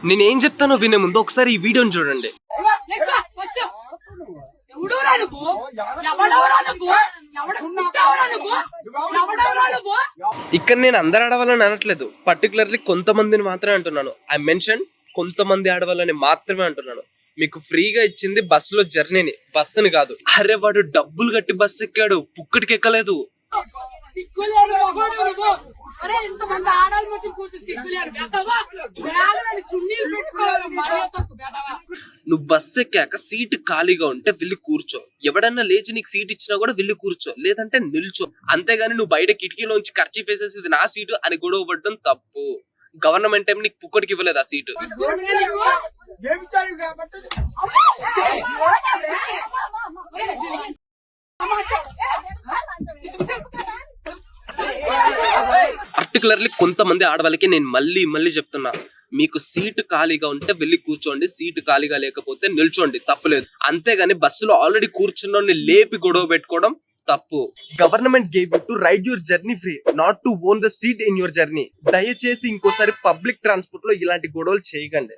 నేనేం చెప్తానో వినే ముందు ఒకసారి ఈ వీడియోని చూడండి. ఇక్కడ నేను అందరు ఆడవాళ్ళని అనట్లేదు, పర్టికులర్లీ కొంతమందిని మాత్రమే అంటున్నాను. ఐ మెన్షన్ కొంతమంది ఆడవాళ్ళని మాత్రమే అంటున్నాను. మీకు ఫ్రీగా ఇచ్చింది బస్సులో జర్నీని, బస్సుని కాదు. అరే వాడు డబ్బులు కట్టి బస్సు ఎక్కాడు, పుక్కటికి ఎక్కలేదు. నువ్వు బస్సు ఎక్కాక సీట్ ఖాళీగా ఉంటే వెళ్ళి కూర్చో. ఎవడన్నా లేచి నీకు సీట్ ఇచ్చినా కూడా వెళ్ళి కూర్చో, లేదంటే నిల్చో. అంతేగాని నువ్వు బయట కిటికీలోంచి ఖర్చు వేసేసి ఇది నా సీటు అని గొడవ పడడం తప్పు. గవర్నమెంట్ ఏం నీకు పుక్కటికి ఇవ్వలేదు ఆ సీటు. పర్టికులర్లీ కొంతమంది ఆడవాళ్ళకి నేను మళ్ళీ చెప్తున్నా, మీకు సీటు ఖాళీగా ఉంటే వెళ్ళి కూర్చోండి, సీటు ఖాళీగా లేకపోతే నిల్చోండి, తప్పులేదు. అంతేగాని బస్సులో ఆల్రెడీ కూర్చున్నోడిని లేపి గొడవ పెట్టుకోవడం తప్పు. Government gave you to ride your journey free, not to own the seat in your journey. దయచేసి ఇంకోసారి పబ్లిక్ ట్రాన్స్పోర్ట్ లో ఇలాంటి గొడవలు చేయకండి.